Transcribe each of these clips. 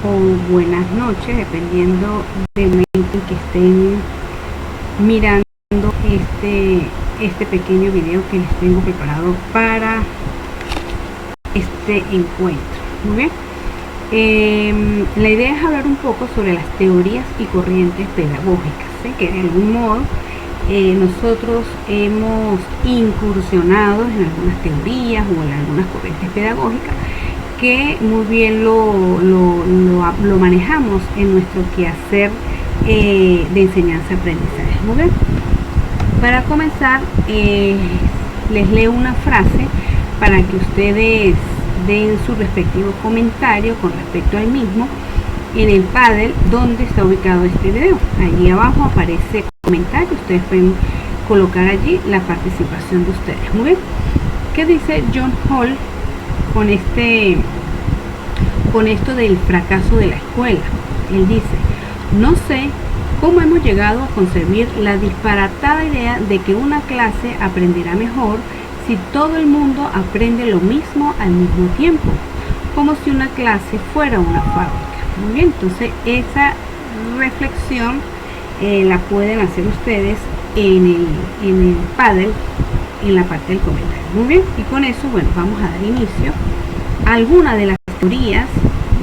o buenas noches, dependiendo del momento en que estén mirando este pequeño video que les tengo preparado para este encuentro. Muy bien. La idea es hablar un poco sobre las teorías y corrientes pedagógicas, ¿sí? Que de algún modo nosotros hemos incursionado en algunas teorías o en algunas corrientes pedagógicas que muy bien lo manejamos en nuestro quehacer de enseñanza-aprendizaje. Muy bien. Para comenzar, les leo una frase para que ustedes den su respectivo comentario con respecto al mismo en el panel donde está ubicado este video. Allí abajo aparece comentario, ustedes pueden colocar allí la participación de ustedes. Muy bien. ¿Qué dice John Hall con esto del fracaso de la escuela? Él dice: no sé cómo hemos llegado a concebir la disparatada idea de que una clase aprenderá mejor si todo el mundo aprende lo mismo al mismo tiempo, como si una clase fuera una fábrica. Muy bien, entonces esa reflexión la pueden hacer ustedes en el panel, en la parte del comentario. Muy bien, y con eso, bueno, vamos a dar inicio a alguna de las teorías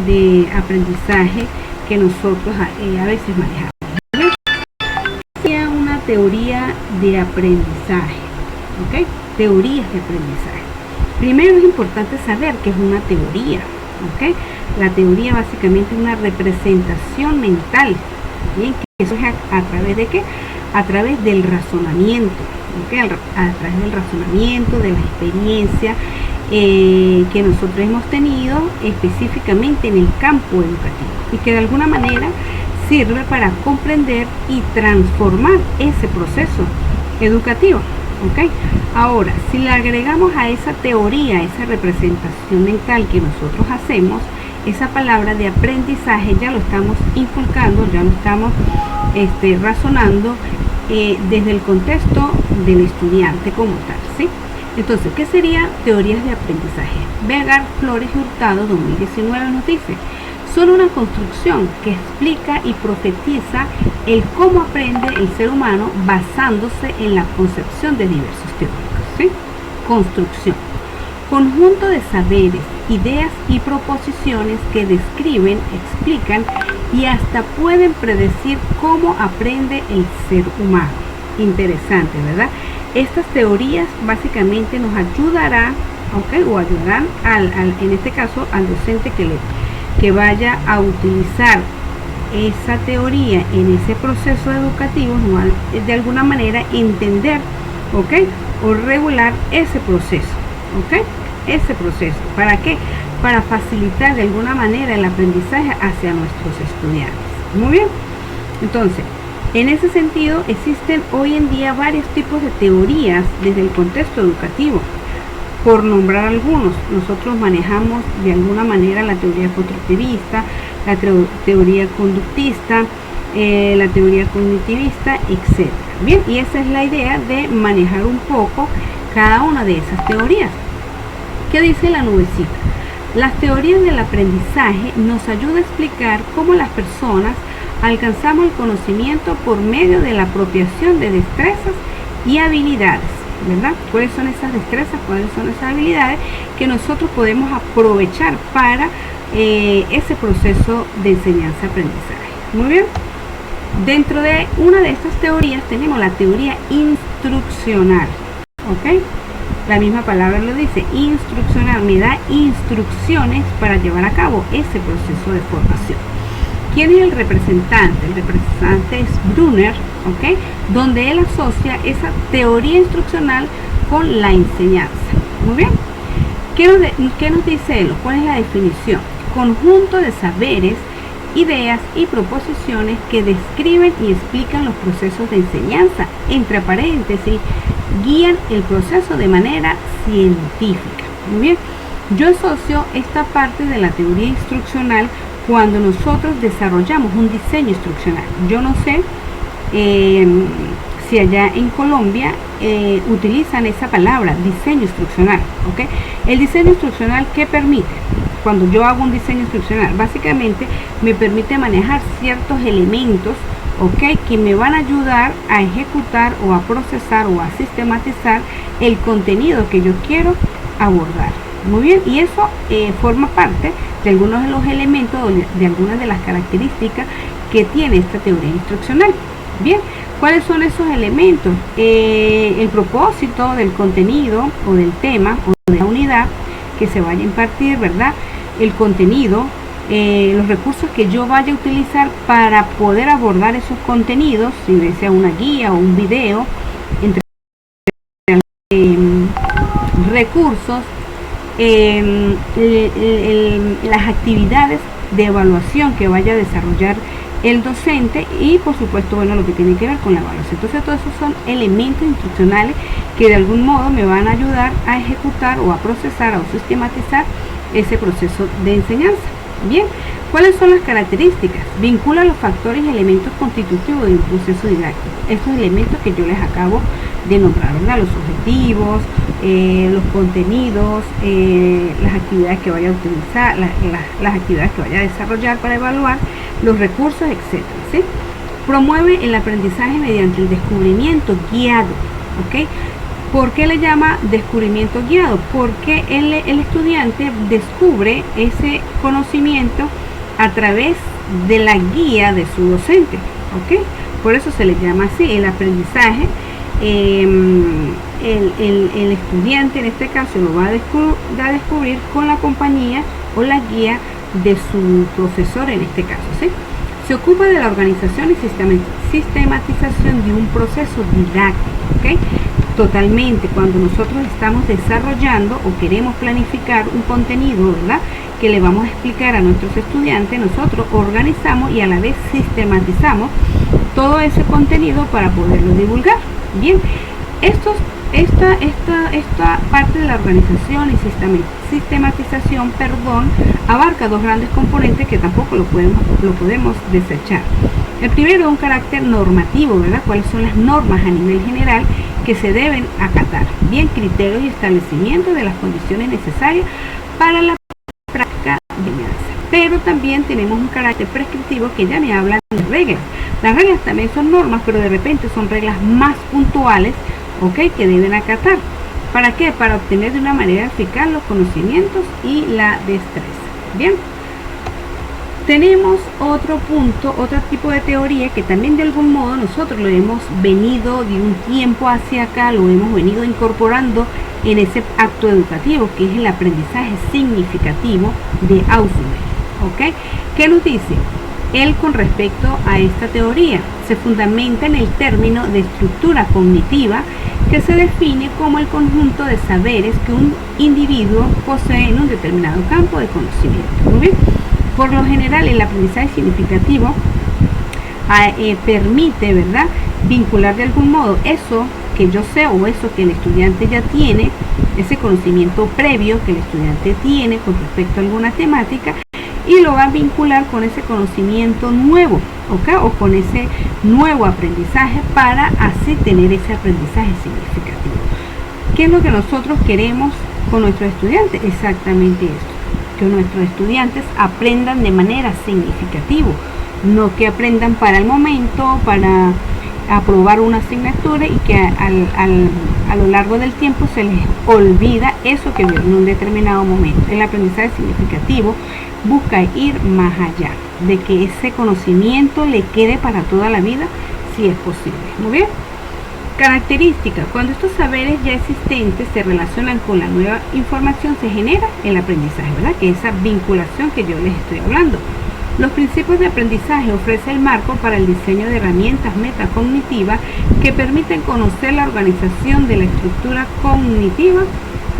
de aprendizaje que nosotros a veces manejamos. Sería una teoría de aprendizaje, ¿ok? Teorías de aprendizaje. Primero es importante saber qué es una teoría, ¿ok? La teoría básicamente es una representación mental, ¿bien? Que eso es a través de qué? A través del razonamiento, ¿ok? A través del razonamiento, de la experiencia que nosotros hemos tenido específicamente en el campo educativo y que de alguna manera sirve para comprender y transformar ese proceso educativo. ¿Ok? Ahora, si le agregamos a esa teoría, esa representación mental que nosotros hacemos, esa palabra de aprendizaje ya lo estamos inculcando, ya lo estamos razonando desde el contexto del estudiante como tal, ¿sí? Entonces, ¿qué sería teorías de aprendizaje? Vegar, Flores y Hurtado 2019 nos dice: son una construcción que explica y profetiza el cómo aprende el ser humano basándose en la concepción de diversos teóricos, ¿sí? Construcción. Conjunto de saberes, ideas y proposiciones que describen, explican y hasta pueden predecir cómo aprende el ser humano. Interesante, ¿verdad? Estas teorías básicamente nos ayudarán, ¿ok? O ayudarán en este caso al docente que vaya a utilizar esa teoría en ese proceso educativo, ¿no? De alguna manera entender, ¿ok? O regular ese proceso, ¿ok? Ese proceso. ¿Para qué? Para facilitar de alguna manera el aprendizaje hacia nuestros estudiantes. Muy bien. Entonces, en ese sentido, existen hoy en día varios tipos de teorías desde el contexto educativo. Por nombrar algunos, nosotros manejamos de alguna manera la teoría constructivista, la teoría conductista, la teoría cognitivista, etc. Bien, y esa es la idea de manejar un poco cada una de esas teorías. ¿Qué dice la nubecita? Las teorías del aprendizaje nos ayudan a explicar cómo las personas alcanzamos el conocimiento por medio de la apropiación de destrezas y habilidades, ¿verdad? ¿Cuáles son esas destrezas? ¿Cuáles son esas habilidades que nosotros podemos aprovechar para ese proceso de enseñanza-aprendizaje? Muy bien. Dentro de una de estas teorías tenemos la teoría instruccional, ¿ok? La misma palabra lo dice, instruccional, me da instrucciones para llevar a cabo ese proceso de formación. ¿Quién es el representante? El representante es Brunner, ¿ok? Donde él asocia esa teoría instruccional con la enseñanza. Muy bien. ¿Qué nos dice él? ¿Cuál es la definición? Conjunto de saberes, ideas y proposiciones que describen y explican los procesos de enseñanza, entre paréntesis, guían el proceso de manera científica. Muy bien. Yo asocio esta parte de la teoría instruccional cuando nosotros desarrollamos un diseño instruccional. Yo no sé si allá en Colombia utilizan esa palabra, diseño instruccional, ¿ok? El diseño instruccional, ¿qué permite? cuando yo hago un diseño instruccional? Básicamente me permite manejar ciertos elementos, ¿ok?, que me van a ayudar a ejecutar o a procesar o a sistematizar el contenido que yo quiero abordar. Muy bien, y eso forma parte de algunos de los elementos o de algunas de las características que tiene esta teoría instruccional. Bien, ¿cuáles son esos elementos? El propósito del contenido o del tema o de la unidad que se vaya a impartir, ¿verdad? El contenido, los recursos que yo vaya a utilizar para poder abordar esos contenidos, si desea una guía o un video, entre recursos, las actividades de evaluación que vaya a desarrollar el docente y por supuesto, bueno, lo que tiene que ver con la evaluación. Entonces todos esos son elementos instruccionales que de algún modo me van a ayudar a ejecutar o a procesar o sistematizar ese proceso de enseñanza. Bien, ¿cuáles son las características? Vincula los factores y elementos constitutivos de un proceso didáctico. Estos elementos que yo les acabo de nombrar, ¿verdad? Los objetivos, los contenidos, las actividades que vaya a utilizar, las actividades que vaya a desarrollar para evaluar, los recursos, etcétera, ¿sí? Promueve el aprendizaje mediante el descubrimiento guiado, ¿ok? ¿Por qué le llama descubrimiento guiado? Porque el estudiante descubre ese conocimiento a través de la guía de su docente, ¿ok? Por eso se le llama así, el aprendizaje. El estudiante en este caso lo va a descubrir con la compañía o la guía de su profesor en este caso, ¿sí? Se ocupa de la organización y sistematización de un proceso didáctico, ¿ok? Totalmente, cuando nosotros estamos desarrollando o queremos planificar un contenido, ¿verdad?, que le vamos a explicar a nuestros estudiantes, nosotros organizamos y a la vez sistematizamos todo ese contenido para poderlo divulgar. Bien, esta parte de la organización y sistematización, abarca dos grandes componentes que tampoco lo podemos desechar. El primero es un carácter normativo, ¿verdad? ¿Cuáles son las normas a nivel general que se deben acatar? Bien, criterios y establecimiento de las condiciones necesarias para la práctica de enseñanza. Pero también tenemos un carácter prescriptivo que ya me habla de reglas. Las reglas también son normas, pero de repente son reglas más puntuales, ¿ok?, que deben acatar. ¿Para qué? Para obtener de una manera eficaz los conocimientos y la destreza. Bien, tenemos otro punto, otro tipo de teoría que también de algún modo nosotros lo hemos venido de un tiempo hacia acá, lo hemos venido incorporando en ese acto educativo, que es el aprendizaje significativo de Ausubel, ¿ok? ¿Qué nos dice? Él, con respecto a esta teoría, se fundamenta en el término de estructura cognitiva, que se define como el conjunto de saberes que un individuo posee en un determinado campo de conocimiento. Muy bien. Por lo general, el aprendizaje significativo permite, ¿verdad?, vincular de algún modo eso que yo sé o eso que el estudiante ya tiene, ese conocimiento previo que el estudiante tiene con respecto a alguna temática, y lo va a vincular con ese conocimiento nuevo, ¿ok?, o con ese nuevo aprendizaje para así tener ese aprendizaje significativo. ¿Qué es lo que nosotros queremos con nuestros estudiantes? Exactamente esto, que nuestros estudiantes aprendan de manera significativa, no que aprendan para el momento, para aprobar una asignatura y que a lo largo del tiempo se les olvida eso que vieron en un determinado momento. El aprendizaje significativo busca ir más allá, de que ese conocimiento le quede para toda la vida, si es posible. Muy bien. Características: cuando estos saberes ya existentes se relacionan con la nueva información, se genera el aprendizaje, ¿verdad?, que es esa vinculación que yo les estoy hablando. Los principios de aprendizaje ofrecen el marco para el diseño de herramientas metacognitivas que permiten conocer la organización de la estructura cognitiva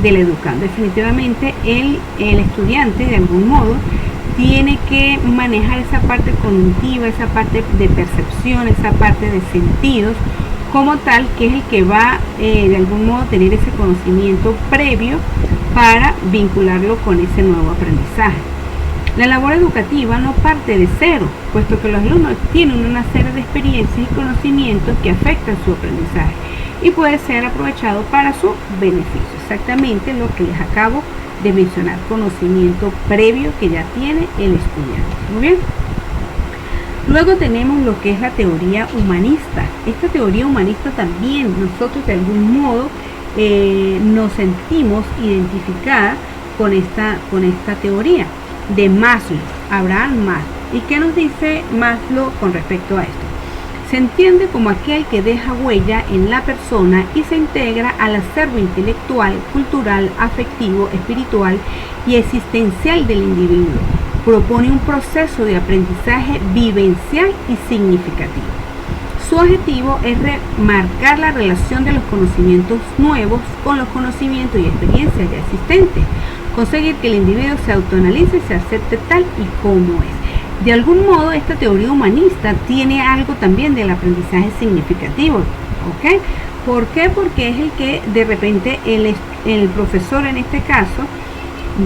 del educando. Definitivamente el estudiante, de algún modo, tiene que manejar esa parte cognitiva, esa parte de percepción, esa parte de sentidos, como tal, que es el que va de algún modo tener ese conocimiento previo para vincularlo con ese nuevo aprendizaje. La labor educativa no parte de cero, puesto que los alumnos tienen una serie de experiencias y conocimientos que afectan su aprendizaje y puede ser aprovechado para su beneficio. Exactamente lo que les acabo de mencionar conocimiento previo que ya tiene el estudiante. Muy bien. Luego tenemos lo que es la teoría humanista. Esta teoría humanista también nosotros de algún modo nos sentimos identificadas con esta teoría de Maslow, Abraham Maslow. ¿Y qué nos dice Maslow con respecto a esto? Se entiende como aquel que deja huella en la persona y se integra al acervo intelectual, cultural, afectivo, espiritual y existencial del individuo. Propone un proceso de aprendizaje vivencial y significativo. Su objetivo es remarcar la relación de los conocimientos nuevos con los conocimientos y experiencias ya existentes, conseguir que el individuo se autoanalice y se acepte tal y como es. De algún modo, esta teoría humanista tiene algo también del aprendizaje significativo, ¿ok? ¿Por qué? Porque es el que de repente el profesor en este caso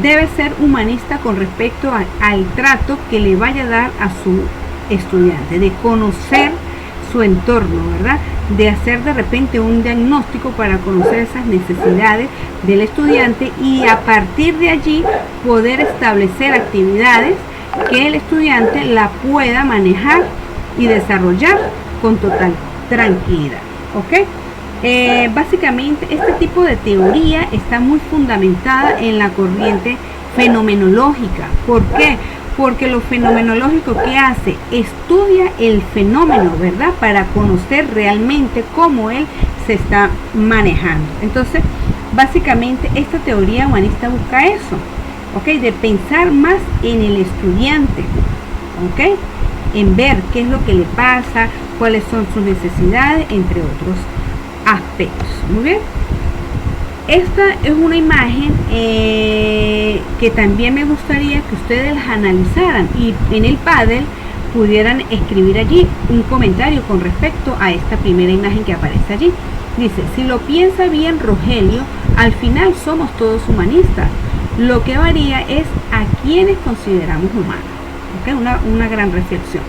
debe ser humanista con respecto al trato que le vaya a dar a su estudiante, de conocer su entorno, ¿verdad? De hacer de repente un diagnóstico para conocer esas necesidades del estudiante y a partir de allí poder establecer actividades que el estudiante la pueda manejar y desarrollar con total tranquilidad, ¿ok? Básicamente este tipo de teoría está muy fundamentada en la corriente fenomenológica. ¿Por qué? Porque lo fenomenológico que hace, estudia el fenómeno, ¿verdad? Para conocer realmente cómo él se está manejando. Entonces, básicamente esta teoría humanista busca eso, ¿ok? De pensar más en el estudiante, ¿ok? En ver qué es lo que le pasa, cuáles son sus necesidades, entre otros aspectos. Muy bien. Esta es una imagen que también me gustaría que ustedes las analizaran y en el Paddle pudieran escribir allí un comentario con respecto a esta primera imagen que aparece allí. Dice, si lo piensa bien Rogelio, al final somos todos humanistas. Lo que varía es a quienes consideramos humanos. ¿Okay? Una gran reflexión.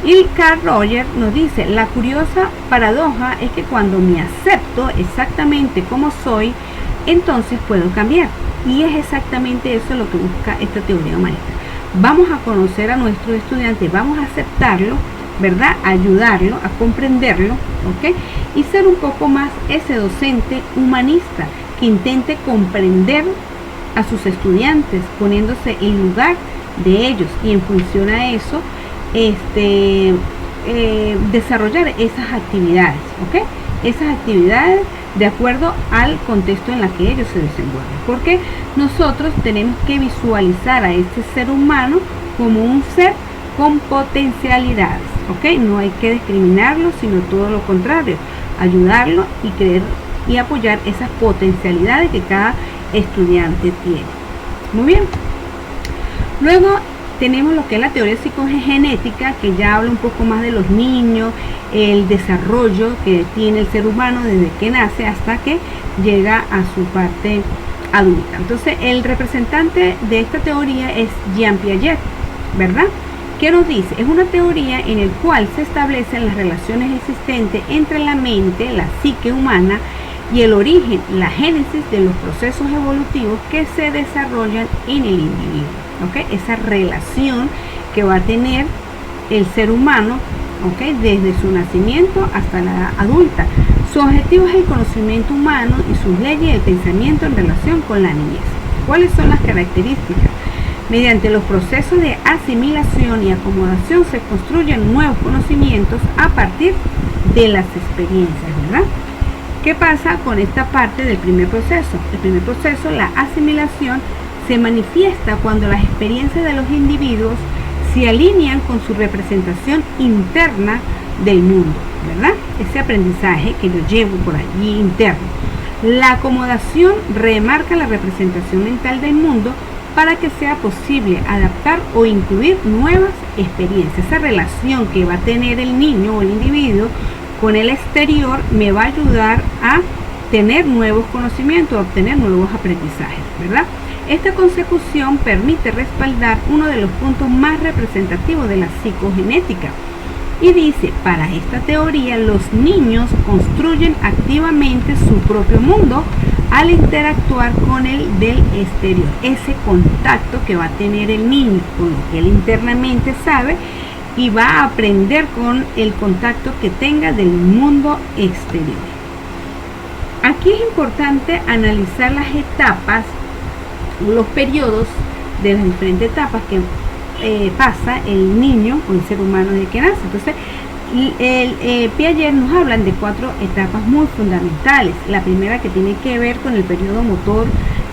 Y Carl Rogers nos dice, la curiosa paradoja es que cuando me acepto exactamente como soy, entonces puedo cambiar. Y es exactamente eso lo que busca esta teoría humanista. Vamos a conocer a nuestro estudiante, vamos a aceptarlo, ¿verdad? Ayudarlo, a comprenderlo, ¿ok? Y ser un poco más ese docente humanista que intente comprender a sus estudiantes, poniéndose en lugar de ellos y en función a eso, desarrollar esas actividades, ¿ok? Esas actividades de acuerdo al contexto en la que ellos se desenvuelven, porque nosotros tenemos que visualizar a este ser humano como un ser con potencialidades, ¿ok? No hay que discriminarlo, sino todo lo contrario, ayudarlo y creer y apoyar esas potencialidades que cada estudiante tiene. Muy bien. Luego tenemos lo que es la teoría psicogenética, que ya habla un poco más de los niños, el desarrollo que tiene el ser humano desde que nace hasta que llega a su parte adulta. Entonces, el representante de esta teoría es Jean Piaget, ¿verdad? ¿Qué nos dice? Es una teoría en la cual se establecen las relaciones existentes entre la mente, la psique humana y el origen, la génesis de los procesos evolutivos que se desarrollan en el individuo. ¿Okay? Esa relación que va a tener el ser humano, ¿okay? Desde su nacimiento hasta la edad adulta. Su objetivo es el conocimiento humano y sus leyes y el pensamiento en relación con la niñez. ¿Cuáles son las características? Mediante los procesos de asimilación y acomodación se construyen nuevos conocimientos a partir de las experiencias, ¿verdad? ¿Qué pasa con esta parte del primer proceso? El primer proceso, la asimilación, se manifiesta cuando las experiencias de los individuos se alinean con su representación interna del mundo, ¿verdad? Ese aprendizaje que yo llevo por allí interno. La acomodación remarca la representación mental del mundo para que sea posible adaptar o incluir nuevas experiencias. Esa relación que va a tener el niño o el individuo con el exterior me va a ayudar a tener nuevos conocimientos, a obtener nuevos aprendizajes, ¿verdad? Esta consecución permite respaldar uno de los puntos más representativos de la psicogenética, Y dice, para esta teoría, los niños construyen activamente su propio mundo al interactuar con el del exterior. Ese contacto que va a tener el niño con lo que él internamente sabe y va a aprender con el contacto que tenga del mundo exterior. Aquí es importante analizar las etapas, los periodos de las diferentes etapas que pasa el niño o el ser humano desde que nace. Entonces, Piaget nos hablan de 4 etapas muy fundamentales. La primera, que tiene que ver con el periodo motor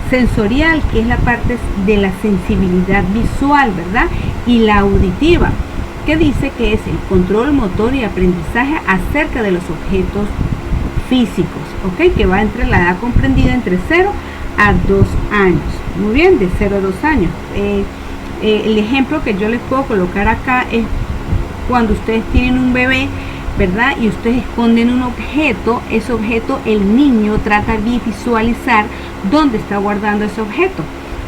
sensorial, que es la parte de la sensibilidad visual, ¿verdad? Y la auditiva, que dice que es el control motor y aprendizaje acerca de los objetos físicos, ¿ok? Que va entre la edad comprendida entre 0 a 2 años. Muy bien, de 0 a 2 años. El ejemplo que yo les puedo colocar acá es cuando ustedes tienen un bebé, ¿verdad? Y ustedes esconden un objeto, ese objeto el niño trata de visualizar dónde está guardando ese objeto.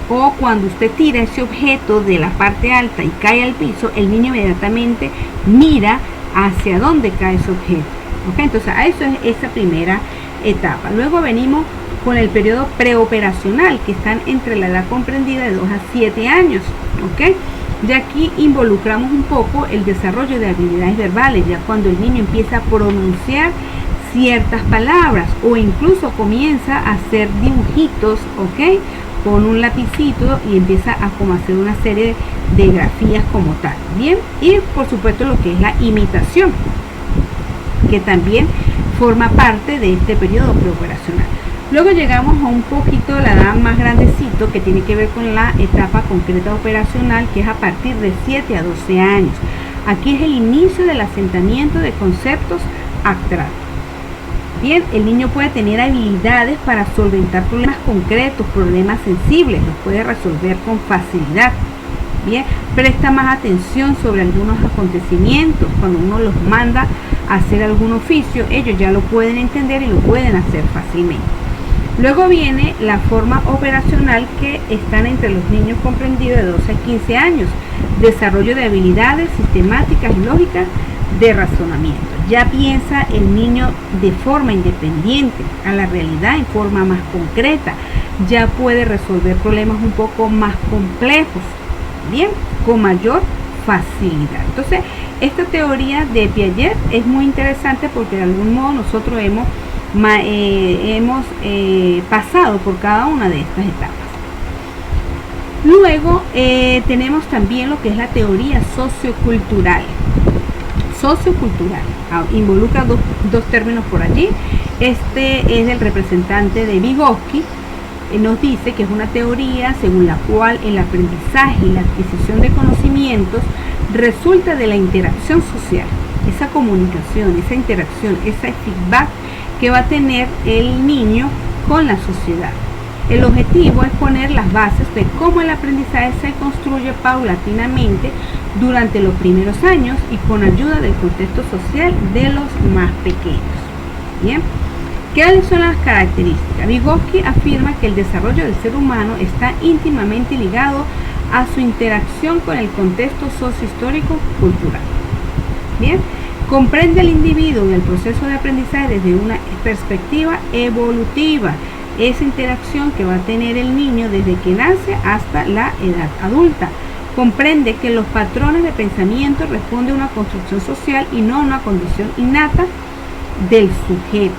O cuando usted tira ese objeto de la parte alta y cae al piso, el niño inmediatamente mira hacia dónde cae ese objeto. ¿Ok? Entonces, a eso es esa primera etapa. Luego venimos con el periodo preoperacional, que están entre la edad comprendida de 2 a 7 años. ¿Ok? De aquí involucramos un poco el desarrollo de habilidades verbales, ya cuando el niño empieza a pronunciar ciertas palabras o incluso comienza a hacer dibujitos, ¿ok? Con un lapicito y empieza a como hacer una serie de grafías como tal. Bien, y por supuesto lo que es la imitación, que también forma parte de este periodo preoperacional. Luego llegamos a un poquito la edad más grandecito, que tiene que ver con la etapa concreta operacional, que es a partir de 7 a 12 años. Aquí es el inicio del asentamiento de conceptos abstractos. Bien, el niño puede tener habilidades para solventar problemas concretos, problemas sensibles, los puede resolver con facilidad. Bien, presta más atención sobre algunos acontecimientos. Cuando uno los manda a hacer algún oficio, ellos ya lo pueden entender y lo pueden hacer fácilmente. Luego viene la forma operacional, que están entre los niños comprendidos de 12 a 15 años. Desarrollo de habilidades sistemáticas y lógicas de razonamiento. Ya piensa el niño de forma independiente a la realidad en forma más concreta. Ya puede resolver problemas un poco más complejos, bien, con mayor facilidad. Entonces, esta teoría de Piaget es muy interesante porque de algún modo nosotros hemos pasado por cada una de estas etapas. Luego tenemos también lo que es la teoría sociocultural. Sociocultural involucra dos términos por allí. Este es el representante de Vygotsky. Nos dice que es una teoría según la cual el aprendizaje y la adquisición de conocimientos resulta de la interacción social, esa comunicación, esa interacción, ese feedback que va a tener el niño con la sociedad. El objetivo es poner las bases de cómo el aprendizaje se construye paulatinamente durante los primeros años y con ayuda del contexto social de los más pequeños. Bien, ¿qué son las características? Vygotsky afirma que el desarrollo del ser humano está íntimamente ligado a su interacción con el contexto sociohistórico cultural. Bien, comprende al individuo y el proceso de aprendizaje desde una perspectiva evolutiva, esa interacción que va a tener el niño desde que nace hasta la edad adulta. Comprende que los patrones de pensamiento responden a una construcción social y no a una condición innata del sujeto,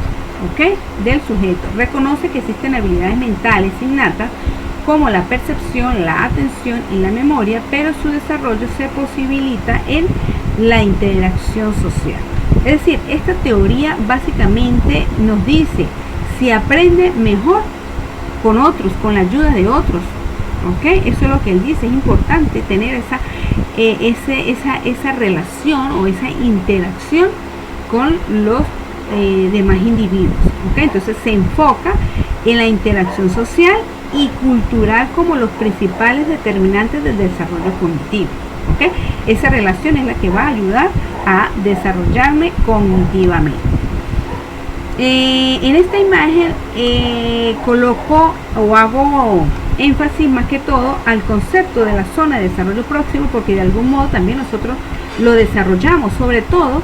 ¿ok? Del sujeto. Reconoce que existen habilidades mentales innatas como la percepción, la atención y la memoria, pero su desarrollo se posibilita en la interacción social. Es decir, esta teoría básicamente nos dice si aprende mejor con otros, con la ayuda de otros, ¿ok? Eso es lo que él dice. Es importante tener esa relación o esa interacción con los demás individuos, ¿ok? Entonces se enfoca en la interacción social y cultural como los principales determinantes del desarrollo cognitivo, ¿ok? Esa relación es la que va a ayudar a desarrollarme cognitivamente. En esta imagen coloco o hago énfasis más que todo al concepto de la zona de desarrollo próximo, porque de algún modo también nosotros lo desarrollamos, sobre todo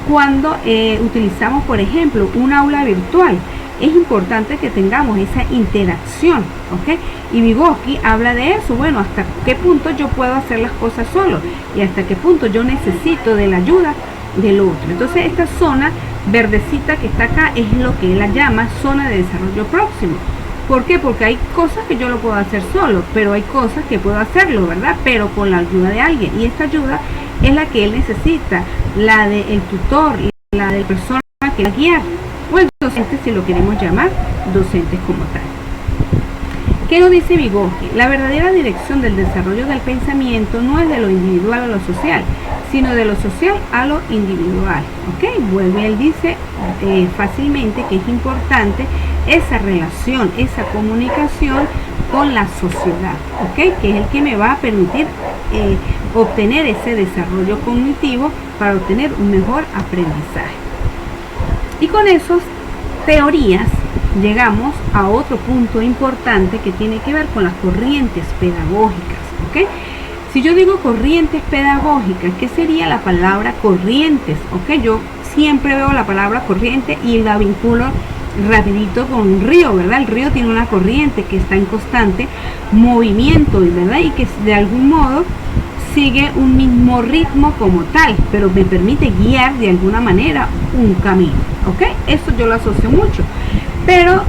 cuando utilizamos, por ejemplo, un aula virtual. Es importante que tengamos esa interacción, ¿ok? Y Vygotsky habla de eso, bueno, hasta qué punto yo puedo hacer las cosas solo y hasta qué punto yo necesito de la ayuda del otro. Entonces esta zona verdecita que está acá es lo que él la llama zona de desarrollo próximo. ¿Por qué? Porque hay cosas que yo lo puedo hacer solo, pero hay cosas que puedo hacerlo, ¿verdad? Pero con la ayuda de alguien. Y esta ayuda es la que él necesita, la del tutor, la de la persona que la guía, o el docente, si lo queremos llamar docentes como tal. ¿Qué nos dice Vygotsky? La verdadera dirección del desarrollo del pensamiento no es de lo individual a lo social, sino de lo social a lo individual. ¿Ok? Vuelve, él dice fácilmente que es importante esa relación, esa comunicación con la sociedad, ¿ok? Que es el que me va a permitir obtener ese desarrollo cognitivo para obtener un mejor aprendizaje. Y con esas teorías llegamos a otro punto importante que tiene que ver con las corrientes pedagógicas, ¿ok? Si yo digo corrientes pedagógicas, ¿qué sería la palabra corrientes? ¿Ok? Yo siempre veo la palabra corriente y la vinculo rapidito con un río, ¿verdad? El río tiene una corriente que está en constante movimiento, ¿verdad? Y que de algún modo sigue un mismo ritmo como tal, pero me permite guiar de alguna manera un camino, ¿ok? Eso yo lo asocio mucho. Pero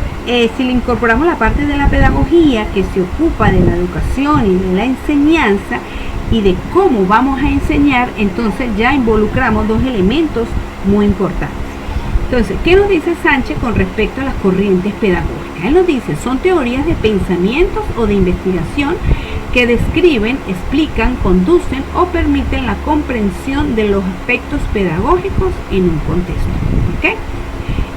si le incorporamos la parte de la pedagogía que se ocupa de la educación y de la enseñanza y de cómo vamos a enseñar, entonces ya involucramos dos elementos muy importantes. Entonces, ¿qué nos dice Sánchez con respecto a las corrientes pedagógicas? Él nos dice, son teorías de pensamientos o de investigación que describen, explican, conducen o permiten la comprensión de los aspectos pedagógicos en un contexto, ¿ok?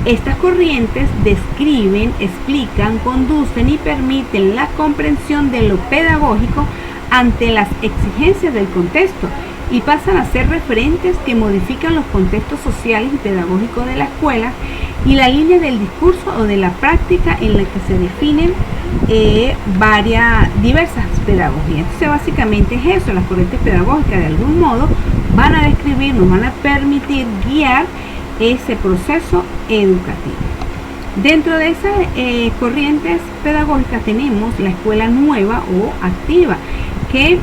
Estas corrientes describen, explican, conducen y permiten la comprensión de lo pedagógico ante las exigencias del contexto y pasan a ser referentes que modifican los contextos sociales y pedagógicos de la escuela y la línea del discurso o de la práctica en la que se definen diversas pedagogías. Entonces básicamente es eso, las corrientes pedagógicas de algún modo van a describir, nos van a permitir guiar ese proceso educativo. Dentro de esas corrientes pedagógicas tenemos la escuela nueva o activa, que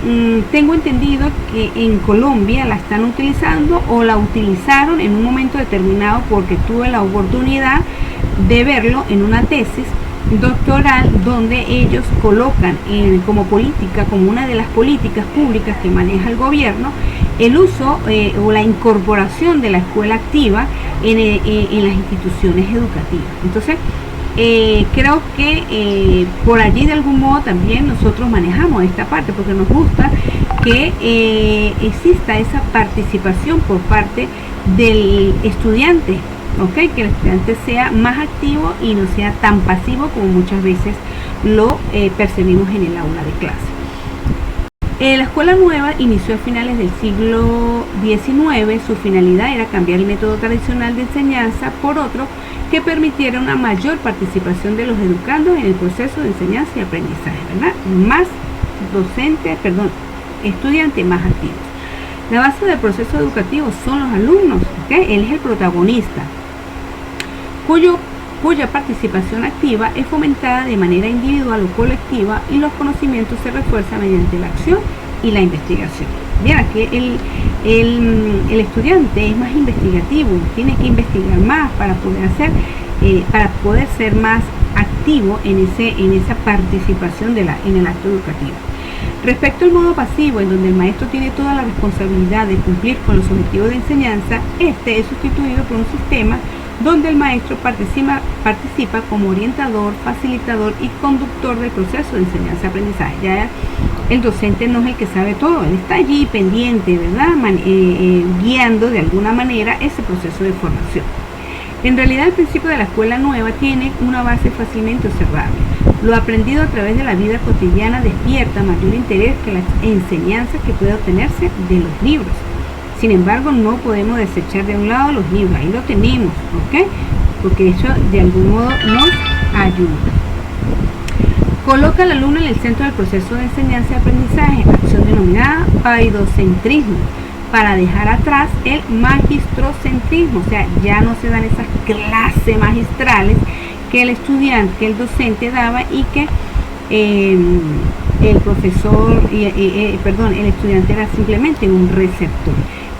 tengo entendido que en Colombia la están utilizando o la utilizaron en un momento determinado porque tuve la oportunidad de verlo en una tesis doctoral donde ellos colocan como política, como una de las políticas públicas que maneja el gobierno, el uso o la incorporación de la escuela activa en las instituciones educativas. Entonces, creo que por allí de algún modo también nosotros manejamos esta parte porque nos gusta que exista esa participación por parte del estudiante, ¿ok? Que el estudiante sea más activo y no sea tan pasivo como muchas veces lo percibimos en el aula de clase. La escuela nueva inició a finales del siglo XIX. Su finalidad era cambiar el método tradicional de enseñanza por otro que permitiera una mayor participación de los educandos en el proceso de enseñanza y aprendizaje, ¿verdad? Más estudiantes más activos. La base del proceso educativo son los alumnos, ¿ok? Él es el protagonista, cuya participación activa es fomentada de manera individual o colectiva y los conocimientos se refuerzan mediante la acción y la investigación. Bien, aquí el estudiante es más investigativo, tiene que investigar más para poder ser más activo en esa participación en el acto educativo. Respecto al modo pasivo, en donde el maestro tiene toda la responsabilidad de cumplir con los objetivos de enseñanza, este es sustituido por un sistema donde el maestro participa como orientador, facilitador y conductor del proceso de enseñanza-aprendizaje. Ya el docente no es el que sabe todo, él está allí pendiente, ¿verdad? Guiando de alguna manera ese proceso de formación. En realidad el principio de la escuela nueva tiene una base fácilmente observable. Lo aprendido a través de la vida cotidiana despierta mayor interés que las enseñanzas que puede obtenerse de los libros. Sin embargo, no podemos desechar de un lado los libros, ahí lo tenemos, ¿ok? Porque eso de algún modo nos ayuda. Coloca al alumno en el centro del proceso de enseñanza y aprendizaje, acción denominada paidocentrismo, para dejar atrás el magistrocentrismo. O sea, ya no se dan esas clases magistrales que el estudiante, que el docente daba y que el profesor, el estudiante era simplemente un receptor,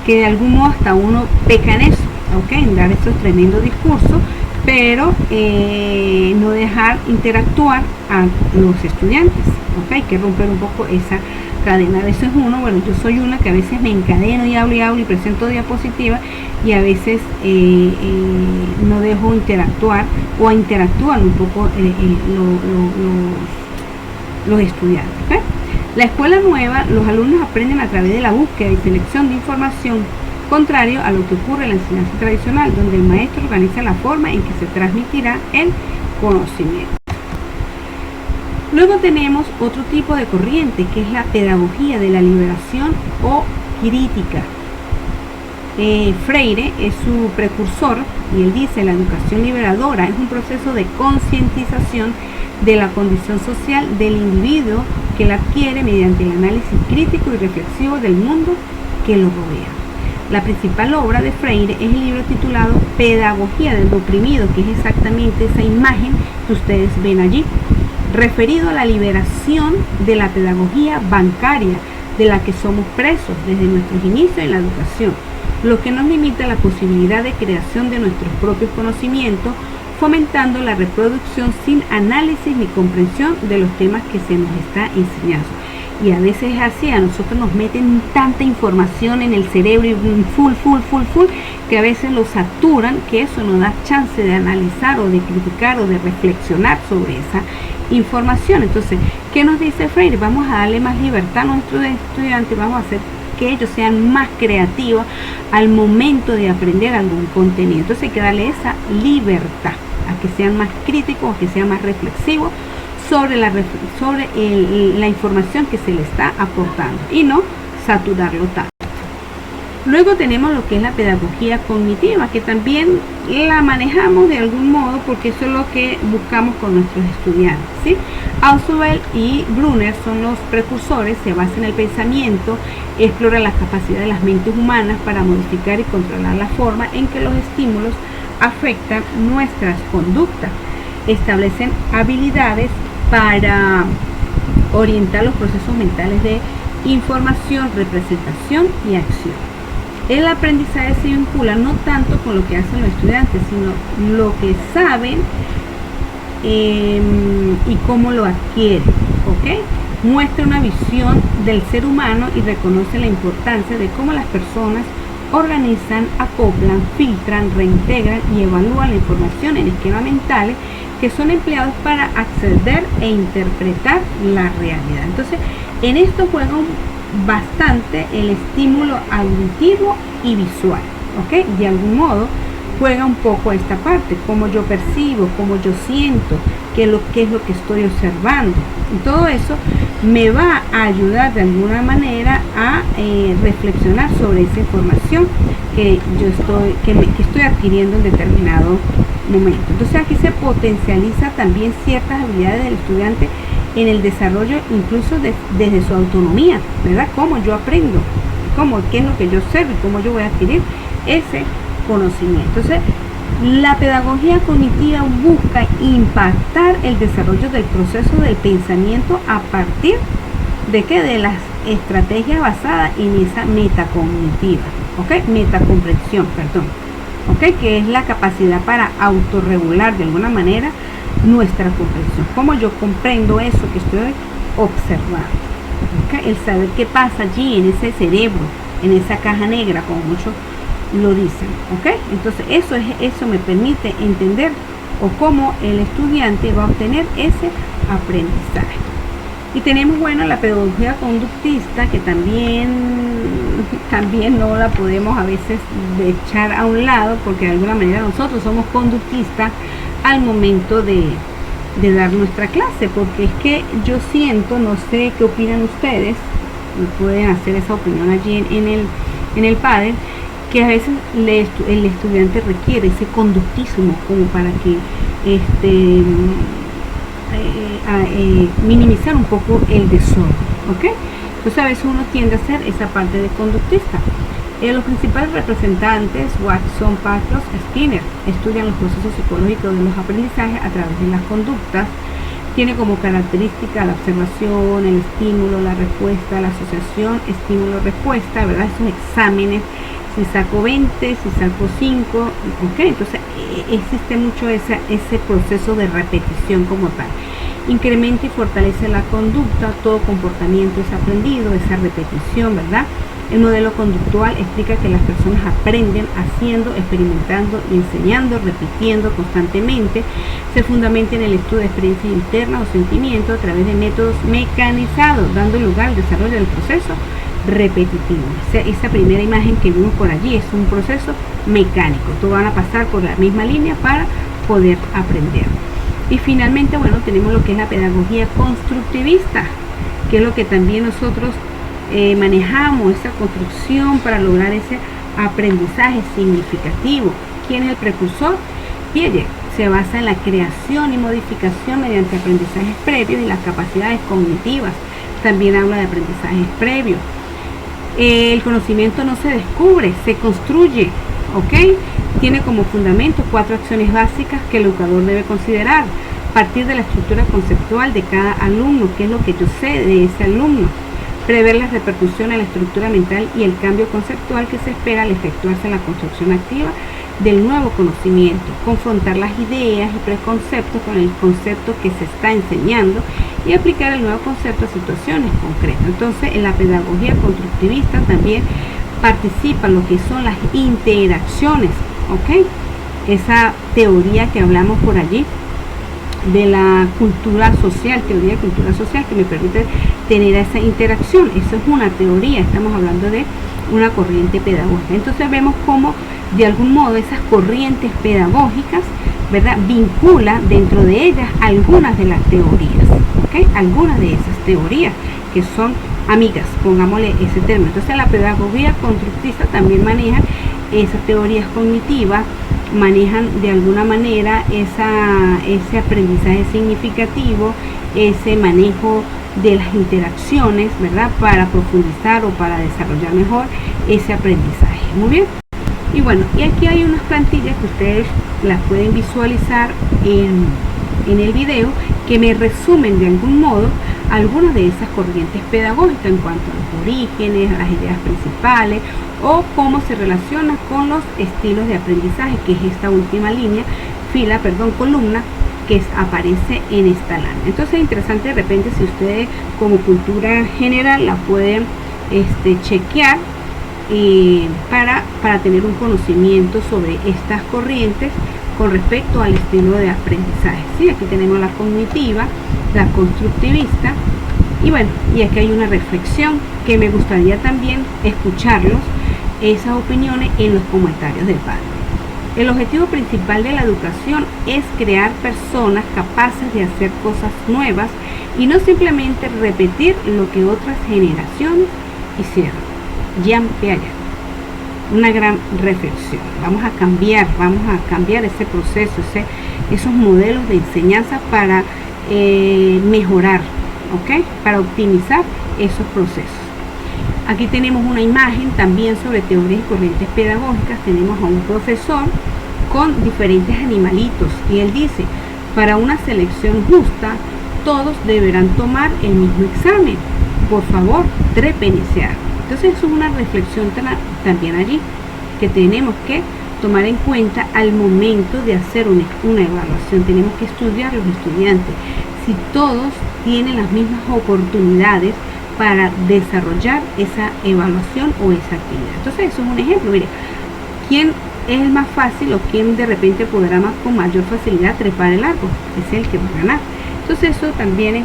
que de algún modo hasta uno peca en eso, en dar estos tremendos discursos, pero no dejar interactuar a los estudiantes, hay que romper un poco esa cadena. A veces yo soy una que a veces me encadeno y hablo y presento diapositivas, y a veces no dejo interactuar o interactúan un poco los estudiantes. La escuela nueva, los alumnos aprenden a través de la búsqueda y selección de información, contrario a lo que ocurre en la enseñanza tradicional, donde el maestro organiza la forma en que se transmitirá el conocimiento. Luego tenemos otro tipo de corriente, que es la pedagogía de la liberación o crítica. Freire es su precursor, y él dice: la educación liberadora es un proceso de concientización de la condición social del individuo, que la adquiere mediante el análisis crítico y reflexivo del mundo que lo rodea. La principal obra de Freire es el libro titulado Pedagogía del Oprimido, que es exactamente esa imagen que ustedes ven allí, referido a la liberación de la pedagogía bancaria de la que somos presos desde nuestros inicios en la educación, lo que nos limita la posibilidad de creación de nuestros propios conocimientos, fomentando la reproducción sin análisis ni comprensión de los temas que se nos está enseñando. Y a veces es así, a nosotros nos meten tanta información en el cerebro y full, que a veces lo saturan, que eso nos da chance de analizar o de criticar o de reflexionar sobre esa información. Entonces, ¿qué nos dice Freire? Vamos a darle más libertad a nuestros estudiantes, vamos a hacer que ellos sean más creativos al momento de aprender algún contenido. Entonces hay que darle esa libertad, a que sean más críticos, a que sean más reflexivos sobre la información que se le está aportando, y no saturarlo tanto. Luego tenemos lo que es la pedagogía cognitiva, que también la manejamos de algún modo, porque eso es lo que buscamos con nuestros estudiantes, ¿sí? Ausubel y Brunner son los precursores, se basa en el pensamiento, explora la capacidad de las mentes humanas para modificar y controlar la forma en que los estímulos afectan nuestras conductas. Establecen habilidades para orientar los procesos mentales de información, representación y acción. El aprendizaje se vincula no tanto con lo que hacen los estudiantes, sino lo que saben y cómo lo adquieren, Muestra una visión del ser humano y reconoce la importancia de cómo las personas organizan, acoplan, filtran, reintegran y evalúan la información en esquemas mentales que son empleados para acceder e interpretar la realidad. Entonces, en esto juega bastante el estímulo auditivo y visual, De algún modo juega un poco esta parte, cómo yo percibo, cómo yo siento, qué es lo que estoy observando. Y todo eso me va a ayudar de alguna manera a reflexionar sobre esa información que estoy adquiriendo en determinado momento. Entonces aquí se potencializa también ciertas habilidades del estudiante en el desarrollo, incluso desde su autonomía, ¿verdad? Cómo yo aprendo, qué es lo que yo observo y cómo yo voy a adquirir ese conocimiento. Entonces, la pedagogía cognitiva busca impactar el desarrollo del proceso del pensamiento a partir de las estrategias basadas en esa metacognitiva, metacomprensión, que es la capacidad para autorregular de alguna manera nuestra comprensión, cómo yo comprendo eso que estoy observando, el saber qué pasa allí en ese cerebro, en esa caja negra, como muchos lo dicen, entonces eso me permite entender o cómo el estudiante va a obtener ese aprendizaje. Y tenemos, la pedagogía conductista, que también no la podemos a veces echar a un lado, porque de alguna manera nosotros somos conductistas al momento de dar nuestra clase, porque es que yo siento, no sé qué opinan ustedes, pueden hacer esa opinión allí en el panel, que a veces el estudiante requiere ese conductismo como para que minimizar un poco el desorden, ¿ok? Entonces a veces uno tiende a hacer esa parte de conductista. Los principales representantes, Watson, Pastos, Skinner, estudian los procesos psicológicos de los aprendizajes a través de las conductas. Tiene como característica la observación, el estímulo, la respuesta, la asociación, estímulo-respuesta, ¿verdad? Esos exámenes, si saco 20, si saco 5, ¿ok? Entonces existe mucho ese proceso de repetición como tal. Incrementa y fortalece la conducta, todo comportamiento es aprendido, esa repetición, ¿verdad? El modelo conductual explica que las personas aprenden haciendo, experimentando y enseñando, repitiendo constantemente. Se fundamenta en el estudio de experiencias internas o sentimientos a través de métodos mecanizados, dando lugar al desarrollo del proceso repetitivo. Esa primera imagen que vimos por allí es un proceso mecánico. Todos van a pasar por la misma línea para poder aprender. Y finalmente, bueno, tenemos lo que es la pedagogía constructivista, que es lo que también nosotros manejamos, esa construcción para lograr ese aprendizaje significativo. ¿Quién es el precursor? Piaget. Se basa en la creación y modificación mediante aprendizajes previos y las capacidades cognitivas. También habla de aprendizajes previos. El conocimiento no se descubre, se construye, ¿ok? Tiene como fundamento 4 acciones básicas que el educador debe considerar. Partir de la estructura conceptual de cada alumno, qué es lo que yo sé de ese alumno. Prever las repercusiones en la estructura mental y el cambio conceptual que se espera al efectuarse la construcción activa del nuevo conocimiento. Confrontar las ideas y preconceptos con el concepto que se está enseñando y aplicar el nuevo concepto a situaciones concretas. Entonces, en la pedagogía constructivista también participan lo que son las interacciones, ¿ok? Esa teoría que hablamos por allí de la cultura social, teoría de cultura social, que me permite tener esa interacción. Eso es una teoría, estamos hablando de una corriente pedagógica. Entonces vemos cómo de algún modo esas corrientes pedagógicas, ¿verdad?, vincula dentro de ellas algunas de las teorías, ¿ok? Algunas de esas teorías que son amigas, pongámosle ese término. Entonces la pedagogía constructivista también maneja esas teorías cognitivas, manejan de alguna manera ese aprendizaje significativo, ese manejo de las interacciones, ¿verdad?, para profundizar o para desarrollar mejor ese aprendizaje. Muy bien. Y bueno, y aquí hay unas plantillas que ustedes las pueden visualizar en el video, que me resumen de algún modo algunas de esas corrientes pedagógicas en cuanto a los orígenes, a las ideas principales o cómo se relaciona con los estilos de aprendizaje, que es esta última columna que aparece en esta lámina. Entonces es interesante de repente si ustedes como cultura general la pueden chequear para tener un conocimiento sobre estas corrientes con respecto al estilo de aprendizaje. ¿Sí? Aquí tenemos la cognitiva, la constructivista, y bueno, y aquí hay una reflexión que me gustaría también escucharlos, esas opiniones en los comentarios del padre. El objetivo principal de la educación es crear personas capaces de hacer cosas nuevas y no simplemente repetir lo que otras generaciones hicieron. Jean Piaget. Una gran reflexión. Vamos a cambiar ese proceso, esos modelos de enseñanza para mejorar, ¿ok? Para optimizar esos procesos. Aquí tenemos una imagen también sobre teorías y corrientes pedagógicas. Tenemos a un profesor con diferentes animalitos y él dice: para una selección justa, todos deberán tomar el mismo examen. Por favor, trepen y se hagan. Entonces eso es una reflexión también allí que tenemos que tomar en cuenta al momento de hacer una evaluación. Tenemos que estudiar los estudiantes si todos tienen las mismas oportunidades para desarrollar esa evaluación o esa actividad. Entonces eso es un ejemplo. Mire, ¿quién es el más fácil o quién de repente podrá con mayor facilidad trepar el árbol? Es el que va a ganar. Entonces eso también es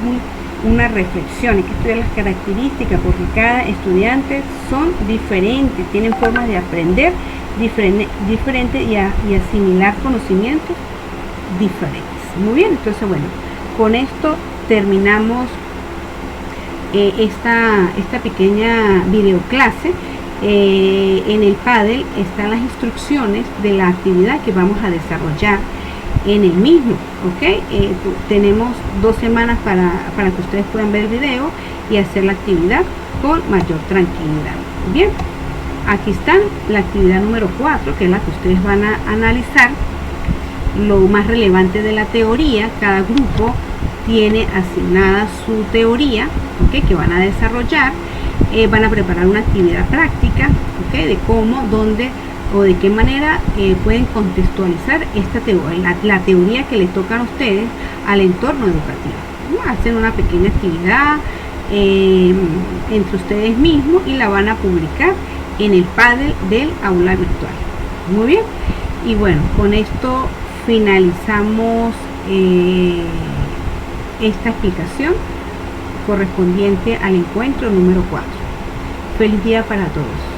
una reflexión. Hay que estudiar las características porque cada estudiante son diferentes, tienen formas de aprender diferentes y asimilar conocimientos diferentes. Muy bien, entonces bueno, con esto terminamos esta pequeña videoclase. En el Padel están las instrucciones de la actividad que vamos a desarrollar en el mismo, ¿ok? Tenemos 2 semanas para que ustedes puedan ver el video y hacer la actividad con mayor tranquilidad. Bien, aquí está la actividad número 4, que es la que ustedes van a analizar lo más relevante de la teoría. Cada grupo tiene asignada su teoría, ¿ok?, que van a desarrollar. Van a preparar una actividad práctica, ¿ok?, de cómo, dónde o de qué manera pueden contextualizar esta teoría, la teoría que les toca a ustedes al entorno educativo. Hacen una pequeña actividad entre ustedes mismos y la van a publicar en el Padel del aula virtual. Muy bien, y bueno, con esto finalizamos esta explicación correspondiente al encuentro número 4. Feliz día para todos.